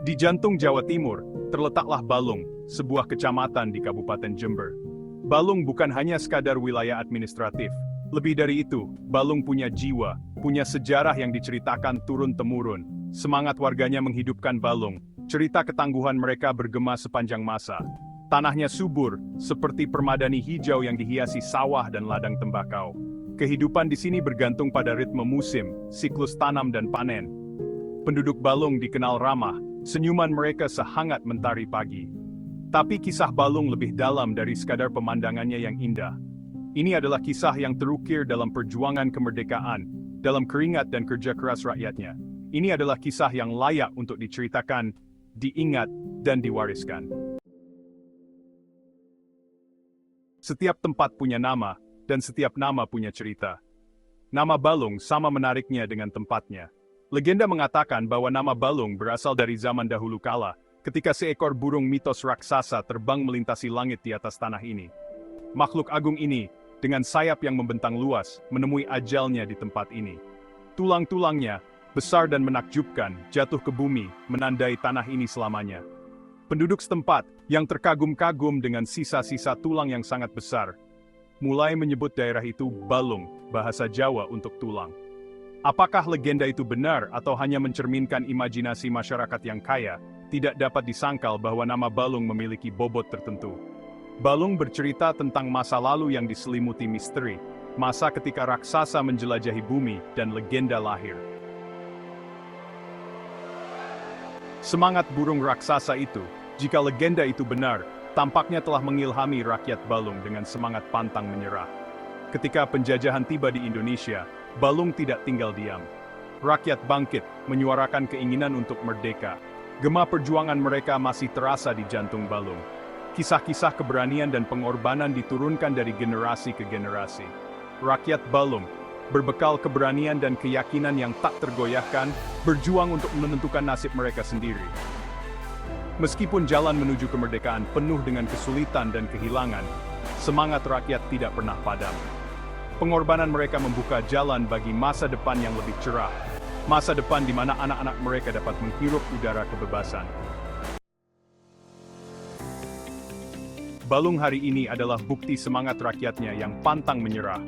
Di jantung Jawa Timur, terletaklah Balung, sebuah kecamatan di Kabupaten Jember. Balung bukan hanya sekadar wilayah administratif. Lebih dari itu, Balung punya jiwa, punya sejarah yang diceritakan turun-temurun. Semangat warganya menghidupkan Balung, cerita ketangguhan mereka bergema sepanjang masa. Tanahnya subur, seperti permadani hijau yang dihiasi sawah dan ladang tembakau. Kehidupan di sini bergantung pada ritme musim, siklus tanam dan panen. Penduduk Balung dikenal ramah, senyuman mereka sehangat mentari pagi. Tapi kisah Balung lebih dalam dari sekadar pemandangannya yang indah. Ini adalah kisah yang terukir dalam perjuangan kemerdekaan, dalam keringat dan kerja keras rakyatnya. Ini adalah kisah yang layak untuk diceritakan, diingat, dan diwariskan. Setiap tempat punya nama, dan setiap nama punya cerita. Nama Balung sama menariknya dengan tempatnya. Legenda mengatakan bahwa nama Balung berasal dari zaman dahulu kala, ketika seekor burung mitos raksasa terbang melintasi langit di atas tanah ini. Makhluk agung ini, dengan sayap yang membentang luas, menemui ajalnya di tempat ini. Tulang-tulangnya, besar dan menakjubkan, jatuh ke bumi, menandai tanah ini selamanya. Penduduk setempat, yang terkagum-kagum dengan sisa-sisa tulang yang sangat besar, mulai menyebut daerah itu Balung, bahasa Jawa untuk tulang. Apakah legenda itu benar atau hanya mencerminkan imajinasi masyarakat yang kaya, tidak dapat disangkal bahwa nama Balung memiliki bobot tertentu. Balung bercerita tentang masa lalu yang diselimuti misteri, masa ketika raksasa menjelajahi bumi dan legenda lahir. Semangat burung raksasa itu, jika legenda itu benar, tampaknya telah mengilhami rakyat Balung dengan semangat pantang menyerah. Ketika penjajahan tiba di Indonesia, Balung tidak tinggal diam. Rakyat bangkit, menyuarakan keinginan untuk merdeka. Gema perjuangan mereka masih terasa di jantung Balung. Kisah-kisah keberanian dan pengorbanan diturunkan dari generasi ke generasi. Rakyat Balung, berbekal keberanian dan keyakinan yang tak tergoyahkan, berjuang untuk menentukan nasib mereka sendiri. Meskipun jalan menuju kemerdekaan penuh dengan kesulitan dan kehilangan, semangat rakyat tidak pernah padam. Pengorbanan mereka membuka jalan bagi masa depan yang lebih cerah. Masa depan di mana anak-anak mereka dapat menghirup udara kebebasan. Balung hari ini adalah bukti semangat rakyatnya yang pantang menyerah.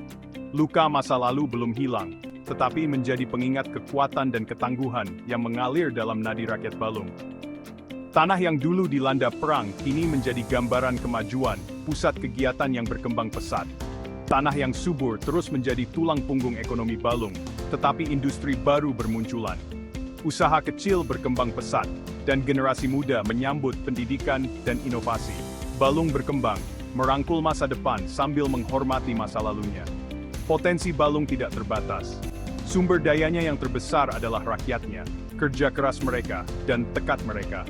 Luka masa lalu belum hilang, tetapi menjadi pengingat kekuatan dan ketangguhan yang mengalir dalam nadi rakyat Balung. Tanah yang dulu dilanda perang kini menjadi gambaran kemajuan, pusat kegiatan yang berkembang pesat. Tanah yang subur terus menjadi tulang punggung ekonomi Balung, tetapi industri baru bermunculan. Usaha kecil berkembang pesat, dan generasi muda menyambut pendidikan dan inovasi. Balung berkembang, merangkul masa depan sambil menghormati masa lalunya. Potensi Balung tidak terbatas. Sumber dayanya yang terbesar adalah rakyatnya, kerja keras mereka, dan tekad mereka.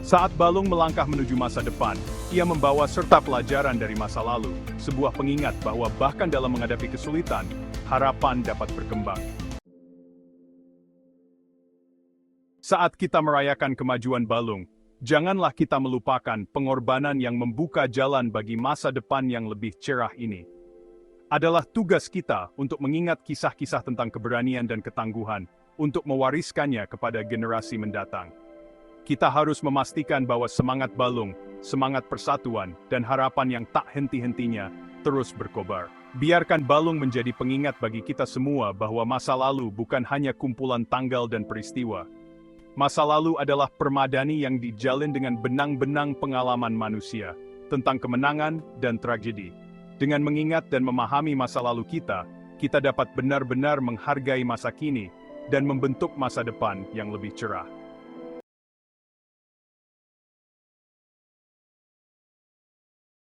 Saat Balung melangkah menuju masa depan, ia membawa serta pelajaran dari masa lalu, sebuah pengingat bahwa bahkan dalam menghadapi kesulitan, harapan dapat berkembang. Saat kita merayakan kemajuan Balung, janganlah kita melupakan pengorbanan yang membuka jalan bagi masa depan yang lebih cerah ini. Adalah tugas kita untuk mengingat kisah-kisah tentang keberanian dan ketangguhan, untuk mewariskannya kepada generasi mendatang. Kita harus memastikan bahwa semangat Balung, semangat persatuan, dan harapan yang tak henti-hentinya terus berkobar. Biarkan Balung menjadi pengingat bagi kita semua bahwa masa lalu bukan hanya kumpulan tanggal dan peristiwa. Masa lalu adalah permadani yang dijalin dengan benang-benang pengalaman manusia, tentang kemenangan dan tragedi. Dengan mengingat dan memahami masa lalu kita dapat benar-benar menghargai masa kini, dan membentuk masa depan yang lebih cerah.